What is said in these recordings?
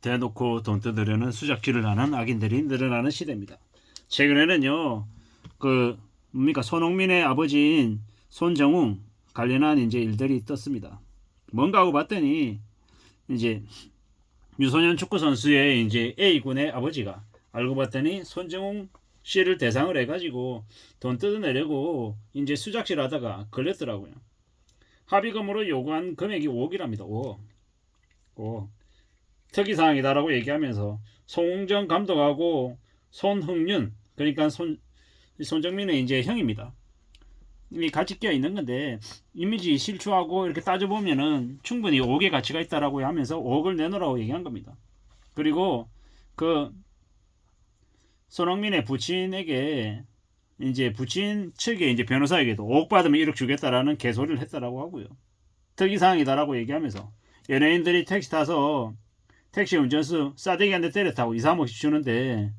대놓고 돈 뜯으려는 수작질을 하는 악인들이 늘어나는 시대입니다. 최근에는요, 손흥민의 아버지인 손정웅 관련한 이제 일들이 떴습니다. 뭔가 하고 봤더니 이제 유소년 축구 선수의 이제 A군의 아버지가 알고 봤더니 손정웅 씨를 대상을 해가지고 돈 뜯어내려고 이제 수작질 하다가 걸렸더라고요. 합의금으로 요구한 금액이 5억이랍니다. 5억. 특이사항이다라고 얘기하면서 송웅정 감독하고 손흥윤, 그러니까 손정민의 이제 형입니다. 이미 같이 끼어 있는 건데 이미지 실추하고 이렇게 따져보면은 충분히 5억의 가치가 있다라고 하면서 5억을 내놓으라고 얘기한 겁니다. 그리고 그 손흥민의 부친에게 이제 부친 측의 이제 변호사에게도 5억 받으면 1억 주겠다라는 개소리를 했다라고 하고요. 특이사항이다라고 얘기하면서 연예인들이 택시 타서 택시 운전수 싸대기한테 때렸다고 2, 3억씩 주는데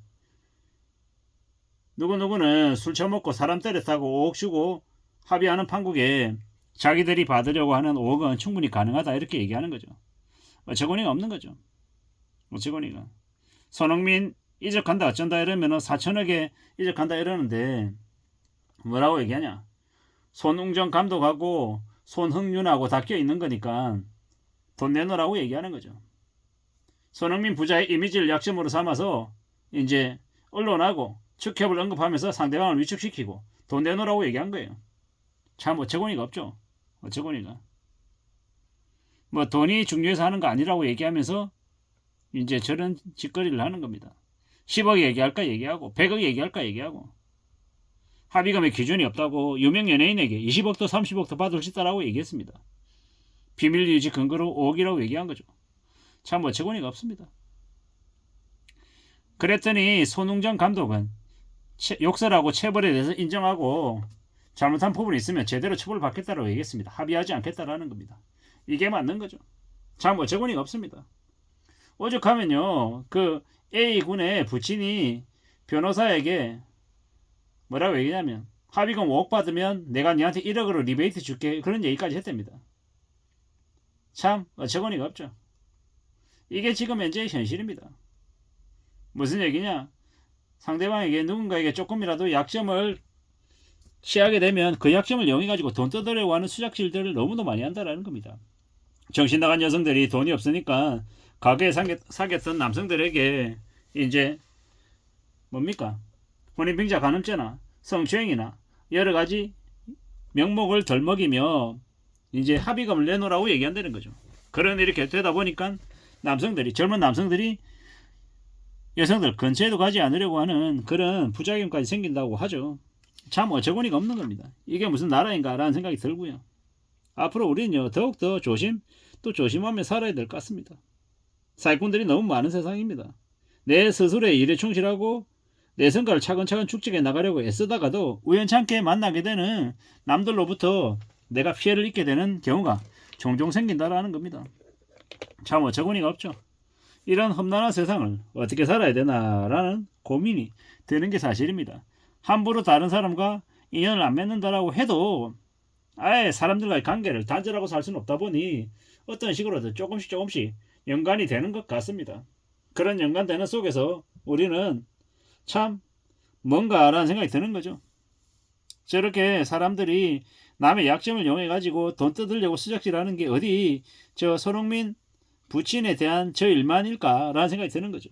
누구누구는 술 처먹고 사람 때렸다고 5억 주고 합의하는 판국에 자기들이 받으려고 하는 5억은 충분히 가능하다 이렇게 얘기하는 거죠. 어처구니가 없는 거죠. 어처구니가. 손흥민 이적한다 어쩐다 이러면은 4천억에 이적한다 이러는데 뭐라고 얘기하냐. 손웅정 감독하고 손흥윤하고 다 껴있는 거니까 돈 내놓으라고 얘기하는 거죠. 손흥민 부자의 이미지를 약점으로 삼아서 이제 언론하고 축협을 언급하면서 상대방을 위축시키고 돈 내놓으라고 얘기한 거예요. 참 어처구니가 없죠. 어처구니가. 뭐 돈이 중요해서 하는 거 아니라고 얘기하면서 이제 저런 짓거리를 하는 겁니다. 10억 얘기할까 얘기하고 100억 얘기할까 얘기하고 합의금의 기준이 없다고 유명 연예인에게 20억도 30억도 받을 수 있다라고 얘기했습니다. 비밀 유지 근거로 5억이라고 얘기한 거죠. 참 어처구니가 없습니다. 그랬더니 손웅정 감독은 욕설하고 체벌에 대해서 인정하고 잘못한 부분이 있으면 제대로 처벌받겠다라고 얘기했습니다. 합의하지 않겠다라는 겁니다. 이게 맞는 거죠. 참 어처구니가 없습니다. 오죽하면요, 그 A군의 부친이 변호사에게 뭐라고 얘기냐면 합의금 5억 받으면 내가 니한테 1억으로 리베이트 줄게 그런 얘기까지 했답니다. 참 어처구니가 없죠. 이게 지금 현재의 현실입니다. 무슨 얘기냐? 상대방에게 누군가에게 조금이라도 약점을 취하게 되면 그 약점을 이용해가지고 돈 뜯으려고 하는 수작질들을 너무도 많이 한다라는 겁니다. 정신 나간 여성들이 돈이 없으니까 가게에 사겠던 남성들에게 이제 뭡니까? 혼인빙자 간음죄나 성추행이나 여러 가지 명목을 덜 먹이며 이제 합의금을 내놓으라고 얘기한다는 거죠. 그런 일이 계속 되다 보니까 남성들이 젊은 남성들이 여성들 근처에도 가지 않으려고 하는 그런 부작용까지 생긴다고 하죠. 참 어처구니가 없는 겁니다. 이게 무슨 나라인가 라는 생각이 들고요. 앞으로 우리는요 더욱더 조심하며 살아야 될 것 같습니다. 사기꾼들이 너무 많은 세상입니다. 내 스스로의 일에 충실하고 내 성과를 차근차근 축적해 나가려고 애쓰다가도 우연찮게 만나게 되는 남들로부터 내가 피해를 입게 되는 경우가 종종 생긴다라는 겁니다. 참 어처구니가 없죠. 이런 험난한 세상을 어떻게 살아야 되나라는 고민이 드는 게 사실입니다. 함부로 다른 사람과 인연을 안 맺는다라고 해도 아예 사람들과의 관계를 단절하고 살 수는 없다 보니 어떤 식으로든 조금씩 연관이 되는 것 같습니다. 그런 연관되는 속에서 우리는 참 뭔가라는 생각이 드는 거죠. 저렇게 사람들이 남의 약점을 이용해 가지고 돈 뜯으려고 수작질하는 게 어디 저 손흥민 부친에 대한 저 일만일까라는 생각이 드는 거죠.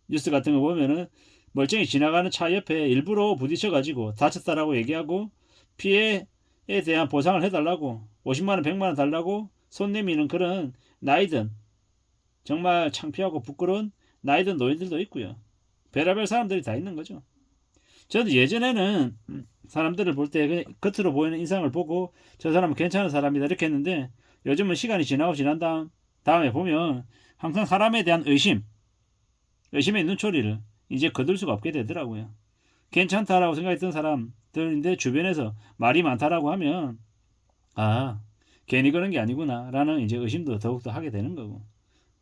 뉴스 같은 거 보면은 멀쩡히 지나가는 차 옆에 일부러 부딪혀 가지고 다쳤다라고 얘기하고 피해에 대한 보상을 해달라고 50만원 100만원 달라고 손 내미는 그런 나이든 정말 창피하고 부끄러운 나이든 노인들도 있고요. 별의별 사람들이 다 있는 거죠. 저도 예전에는 사람들을 볼 때 겉으로 보이는 인상을 보고 저 사람은 괜찮은 사람이다 이렇게 했는데 요즘은 시간이 지나고 지난 다음에 보면 항상 사람에 대한 의심의 눈초리를 이제 거둘 수가 없게 되더라고요. 괜찮다라고 생각했던 사람들인데 주변에서 말이 많다라고 하면 아 괜히 그런 게 아니구나 라는 이제 의심도 더욱더 하게 되는 거고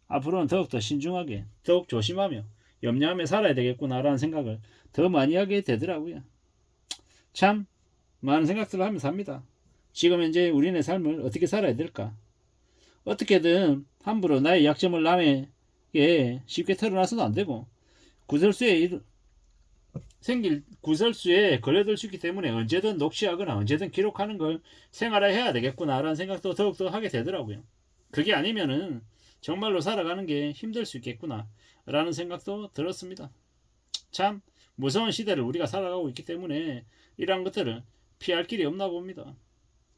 앞으로는 더욱더 신중하게 더욱 조심하며 염려하며 살아야 되겠구나 라는 생각을 더 많이 하게 되더라고요. 참 많은 생각들을 하면서 삽니다. 지금 현재 우리네 삶을 어떻게 살아야 될까? 어떻게든 함부로 나의 약점을 남의 게 쉽게 털어놔서도 안 되고 구설수에 걸려들 수 있기 때문에 언제든 녹취하거나 언제든 기록하는 걸 생활화해야 되겠구나라는 생각도 더욱더 하게 되더라고요. 그게 아니면은 정말로 살아가는 게 힘들 수 있겠구나라는 생각도 들었습니다. 참 무서운 시대를 우리가 살아가고 있기 때문에 이러한 것들을 피할 길이 없나 봅니다.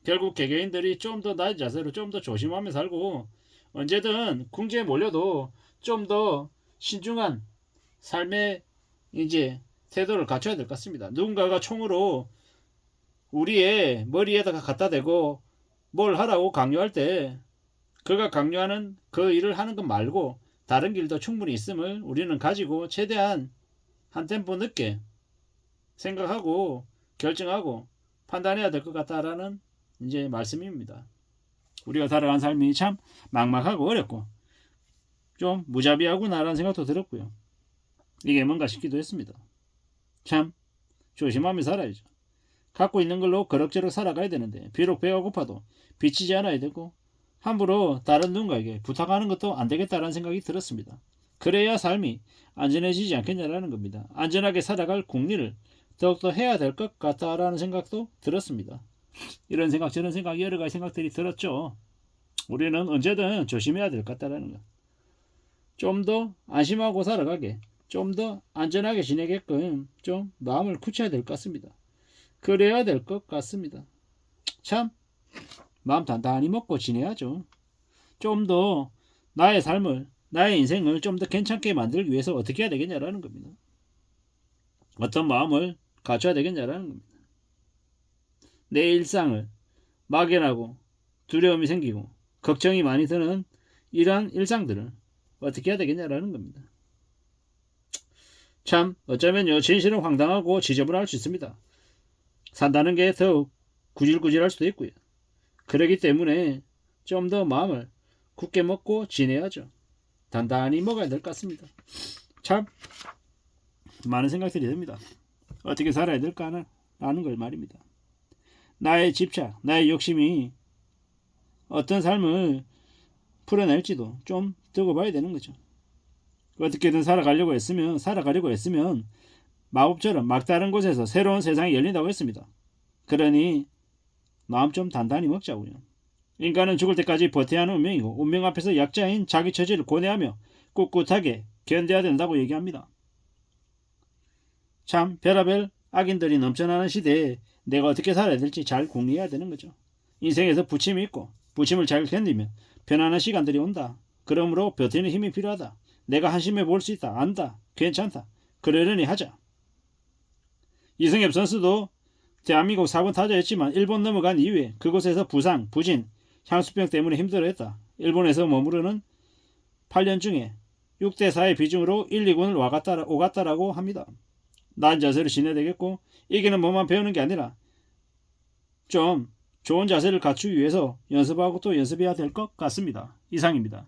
결국 개개인들이 좀 더 나은 자세로 좀 더 조심하며 살고 언제든 궁지에 몰려도 좀 더 신중한 삶의 이제 태도를 갖춰야 될 것 같습니다. 누군가가 총으로 우리의 머리에다가 갖다 대고 뭘 하라고 강요할 때 그가 강요하는 그 일을 하는 것 말고 다른 길도 충분히 있음을 우리는 가지고 최대한 한 템포 늦게 생각하고 결정하고 판단해야 될 것 같다라는 이제 말씀입니다. 우리가 살아간 삶이 참 막막하고 어렵고 좀 무자비하구나라는 생각도 들었고요. 이게 뭔가 싶기도 했습니다. 참 조심하며 살아야죠. 갖고 있는 걸로 그럭저럭 살아가야 되는데 비록 배가 고파도 비치지 않아야 되고 함부로 다른 누군가에게 부탁하는 것도 안 되겠다라는 생각이 들었습니다. 그래야 삶이 안전해지지 않겠냐라는 겁니다. 안전하게 살아갈 궁리를 더욱더 해야 될 것 같다라는 생각도 들었습니다. 이런 생각 저런 생각 여러 가지 생각들이 들었죠. 우리는 언제든 조심해야 될 것 같다라는 것. 좀 더 안심하고 살아가게 좀 더 안전하게 지내게끔 좀 마음을 굳혀야 될 것 같습니다. 그래야 될 것 같습니다. 참 마음 단단히 먹고 지내야죠. 좀 더 나의 삶을 나의 인생을 좀 더 괜찮게 만들기 위해서 어떻게 해야 되겠냐라는 겁니다. 어떤 마음을 갖춰야 되겠냐라는 겁니다. 내 일상을 막연하고 두려움이 생기고 걱정이 많이 드는 이러한 일상들을 어떻게 해야 되겠냐라는 겁니다. 참 어쩌면요 진실은 황당하고 지저분할 수 있습니다. 산다는 게 더욱 구질구질할 수도 있고요. 그러기 때문에 좀 더 마음을 굳게 먹고 지내야죠. 단단히 먹어야 될 것 같습니다. 참 많은 생각들이 듭니다. 어떻게 살아야 될까 라는 걸 말입니다. 나의 집착, 나의 욕심이 어떤 삶을 풀어낼지도 좀 두고 봐야 되는 거죠. 어떻게든 살아가려고 했으면 마법처럼 막다른 곳에서 새로운 세상이 열린다고 했습니다. 그러니 마음 좀 단단히 먹자고요. 인간은 죽을 때까지 버텨야 하는 운명이고 운명 앞에서 약자인 자기 처지를 고뇌하며 꿋꿋하게 견뎌야 된다고 얘기합니다. 참 별의별 악인들이 넘쳐나는 시대에 내가 어떻게 살아야 될지 잘 궁리해야 되는 거죠. 인생에서 부침이 있고 부침을 잘 견디면 편안한 시간들이 온다. 그러므로 버티는 힘이 필요하다. 내가 한심해 볼 수 있다. 안다. 괜찮다. 그러려니 하자. 이승엽 선수도 대한민국 4번 타자였지만 일본 넘어간 이후에 그곳에서 부상, 부진, 향수병 때문에 힘들어했다. 일본에서 머무르는 8년 중에 6대4의 비중으로 1, 2군을 오갔다라고 합니다. 나은 자세로 지내야 되겠고 이기는 법만 배우는 게 아니라 좀 좋은 자세를 갖추기 위해서 연습하고 또 연습해야 될 것 같습니다. 이상입니다.